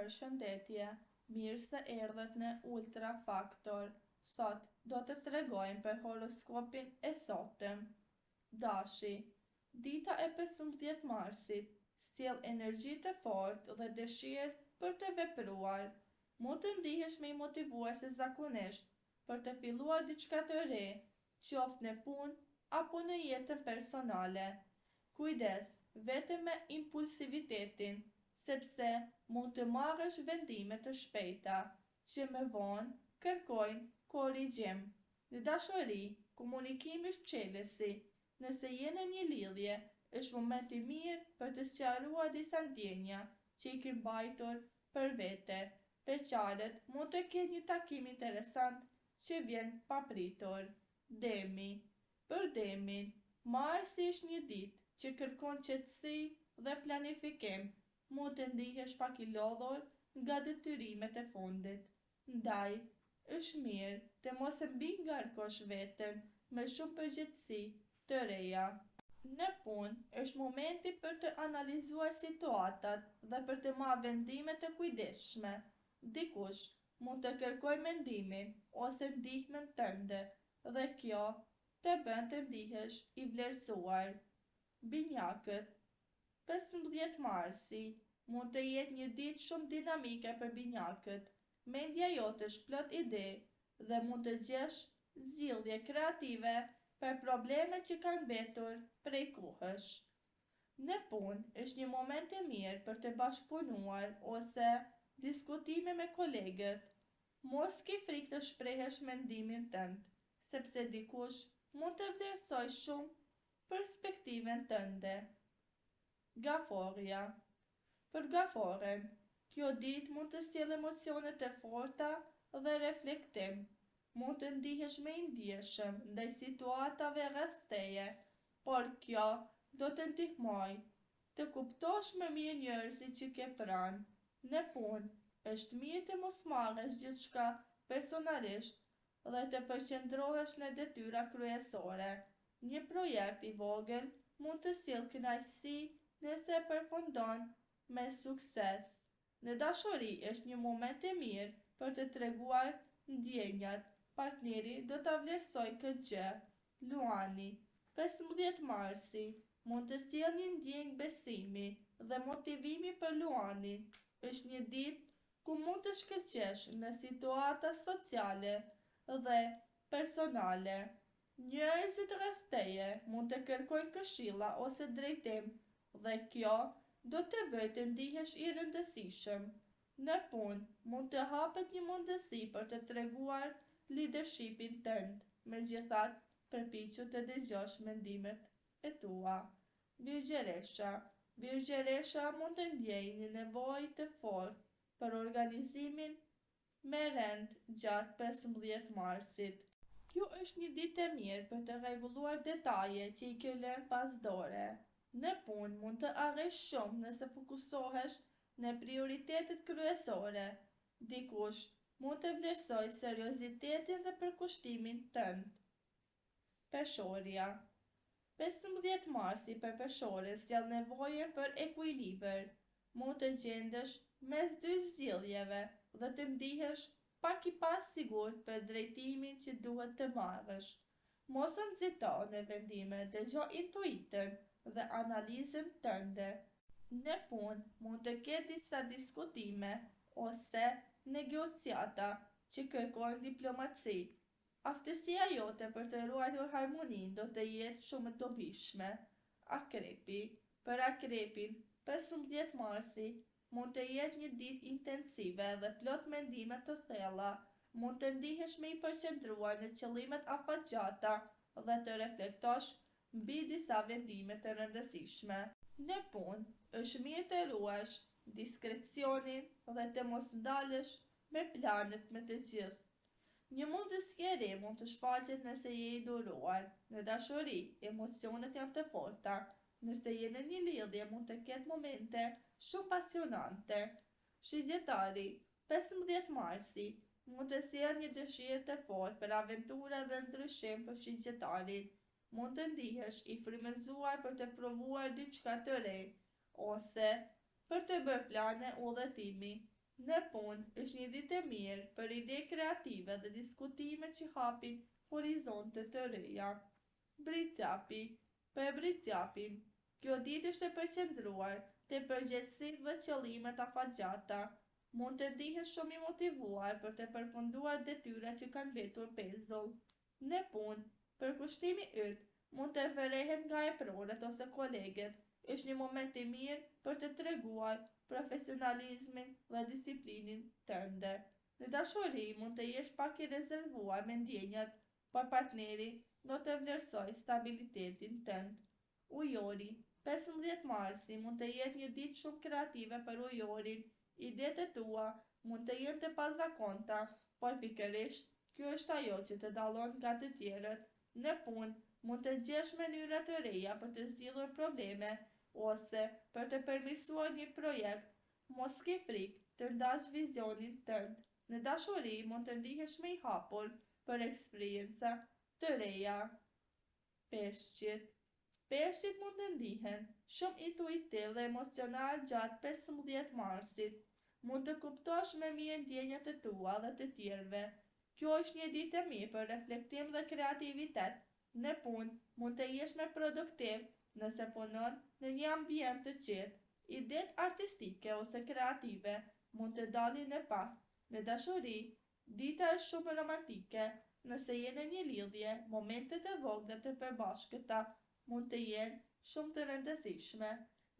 Përshëndetje, mirë se erdhët në Ultra Faktor. Sot do të tregojmë për horoskopin e sotëm. Dashi, dita e 15 marsit sjell energji të fortë dhe dëshirë për të vepruar. Mund të ndihesh më i motivuar se zakonisht për të filluar diçka të re, qoftë në punë apo në jetën personale. Kujdes vetëm me impulsivitetin, sepse mund të marrësh vendime të shpejta që më vonë kërkojnë korrigjim. Në dashuri, komunikimi është çelësi. Nëse je në një lidhje, është moment i mirë për të sqaruar disa ndjenja që i ke mbajtur për vete. Beqarët mund të kenë një takim interesant që vjen papritur. Demi, për Demin, marsi është një ditë që kërkon qetësi dhe planifikim. Mund të ndihesh pak i lodhur nga detyrimet e fundit. Ndaj, është mirë të mos e mbi-ngarkosh veten me shumë përgjegjësi të reja. Në punë, është momenti për të analizuar situatat dhe për të marrë vendime të kujdesshme. Dikush mund të kërkojë mendimin ose ndihmën tënde dhe kjo të bën të ndihesh i vlerësuar. Binjakët, 15 marsi, mund të jetë një ditë shumë dinamike për binjakët. Mendja jote është plot ide dhe mund të gjesh zgjidhje kreative për probleme që kanë mbetur prej kohësh. Në punë është një moment i mirë për të bashkëpunuar ose diskutime me kolegët. Mos ke frikë të shprehësh mendimin tënd, sepse dikush mund të vlerësojë shumë perspektiven tënde. Gaforja, për gaforen, kjo ditë mund të sjellë emocione të forta dhe reflektim. Mund të ndihesh më i ndjeshëm ndaj situatave rreth teje, por kjo do të ndihmojë të kuptosh më mirë njerëzit që ke pranë. Në punë, është mirë të mos marrësh gjithçka personalisht dhe të përqendrohesh në detyra kryesore. Një projekt i vogël mund të sjellë kënaqësi nëse e përfundon me sukses. Në dashuri është një moment i mirë për të treguar ndjenjat. Partneri do ta vlerësojë këtë gjë. Luani, 15 marsi, mund të sjellë një ndjenjë besimi dhe motivimi për Luanin. Është një ditë ku mund të shkëlqesh në situata sociale dhe personale. Njerëzit rreth teje mund të kërkojnë këshilla ose drejtim dhe kjo do të bëjë të ndihesh i rëndësishëm. Në punë, mund të hapet një mundësi për të treguar leadershipin tënd. Megjithatë, përpiqu të dëgjosh mendimet e tua. Virgjeresha mund të ndjejë një nevojë të fortë për organizimin me rend gjatë 15 marsit. Kjo është një ditë e mirë për të rregulluar detaje që i ke lënë pas dore. Në punë mund të arrish shumë nëse fokusohesh në prioritetet kryesore. Dikush mund të vlerësojë seriozitetin dhe përkushtimin tënd. Peshorja, 15 marsi për peshoren sjell nevojën për ekuilibër. Mund të gjendesh mes dy zgjidhjeve dhe të ndihesh pak i pasigurt për drejtimin që duhet të marrësh. Mos u nxito në vendime, dëgjo intuitën dhe analizën tënde. Në punë mund të ketë disa diskutime ose negociata që kërkojnë diplomaci. Aftësia jote për të ruajtur harmoninë do të jetë shumë e dobishme. Akrepi, për akrepin, 15 marsi, mund të jetë një ditë intensive dhe plot mendime të thella. Mund të ndihesh më i përqendruar në qëllimet afatgjata dhe të reflektosh mbi disa vendime të rëndësishme. Në punë, është mirë të ruash diskrecionin dhe të mos ndalesh me planet me të gjithë. Një mundësi e re mund të shfaqet nëse je i duruar. Në dashuri, emocionet janë të forta. Nëse je në një lidhje, mund të ketë momente shumë pasionante. Shigjetari, 15 marsi, mund të sjellë një dëshirë të fortë për aventura dhe ndryshim për shigjetarin. Mund të ndihesh i frymëzuar për të provuar diçka të re ose për të bërë plane udhëtimi. Në punë është një ditë e mirë për ide kreative dhe diskutime që hapin horizonte të reja. Britsjapi. Për britsjapin, kjo ditë është e përqendruar te përgjegjësitë dhe qëllimet afatgjata. Mund të ndihesh shumë i motivuar për të përfunduar detyrat që kanë mbetur pezull. Në punë, përkushtimi yt mund të vërehet nga eprorët ose kolegët. Është një moment i mirë për të treguar profesionalizmin dhe disiplinin tënde. Në dashuri mund të jesh pak i rezervuar me ndjenjat, por partneri do të vlerësoj stabilitetin tënd. Ujori. 15 marsi mund të jetë një ditë shumë kreative për ujorin. Idetë e tua mund të jenë të pazakonta, por pikërisht kjo është ajo që të dallon nga të tjerët. Në punë mund të gjesh mënyra të reja për të zgjidhur probleme ose për të përmirësuar një projekt. Mos ke frikë të ndash vizionin tënd. Në dashuri mund të ndihesh më i hapur për eksperjenca të reja. Peshqit. Peshqit mund të ndihen shumë intuitiv dhe emocional gjatë 15 marsit. Mund të kuptosh më mirë ndjenjat e tua dhe të tjerëve. Kjo është një ditë e mirë për reflektim dhe kreativitet. Në punë mund të jesh më produktiv nëse punon në një ambient të qetë. Idetë artistike ose kreative mund të dalin në pa. Në dashuri, dita është shumë romantike. Nëse je në një lidhje, momentet e vogla të përbashkëta mund të jenë shumë të rëndësishme.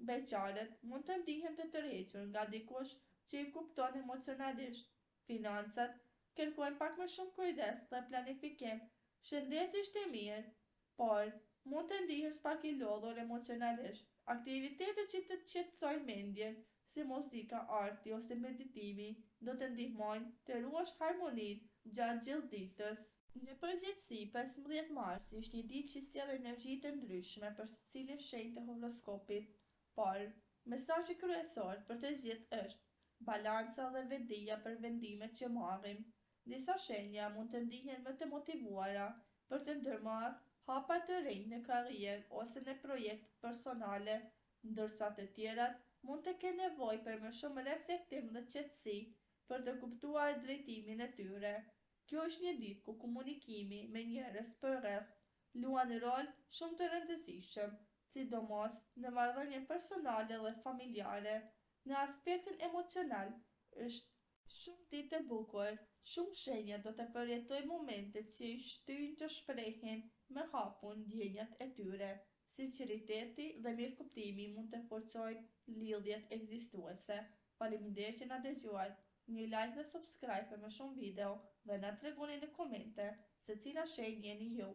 Beqarët mund të ndihen të tërhequr nga dikush që i kupton emocionalisht. Financat kërkojnë pak më shumë kujdes dhe planifikim. Shëndeti është i mirë, por mund të ndihesh pak i lodhur emocionalisht. Aktivitetet që të qetësojnë mendjen, si muzika, arti ose meditimi, do të ndihmojnë të ruash harmoninë gjatë gjithë ditës. Në përgjithësi, 15 marsi është një ditë që sjell energji të ndryshme për secilin shenjë të horoskopit, por mesazhi kryesor për të gjithë është balanca dhe vetdia për vendimet që marrim. Disa shenja mund të ndihen më të motivuara për të ndërmarrë hapa të rinj në karrierë ose në projekte personale, ndërsa të tjerat mund të kenë nevojë për më shumë reflektim dhe qetësi për të kuptuar drejtimin e tyre. Kjo është një ditë ku komunikimi me njerëz përreth luan rol shumë të rëndësishëm, sidomos në marrëdhënien personale dhe familjare. Në aspektin emocional, është shumë ditë e bukur. Shumë shenja do të përjetojnë momente që i shtyjnë të shprehin me hapur ndjenjat e tyre. Sinqeriteti dhe mirëkuptimi mund të forcojnë lidhjet ekzistuese. Faleminderit që na dëgjuat. Një like dhe subscribe për më shumë video dhe na tregoni në komente se cila shenjë jeni ju.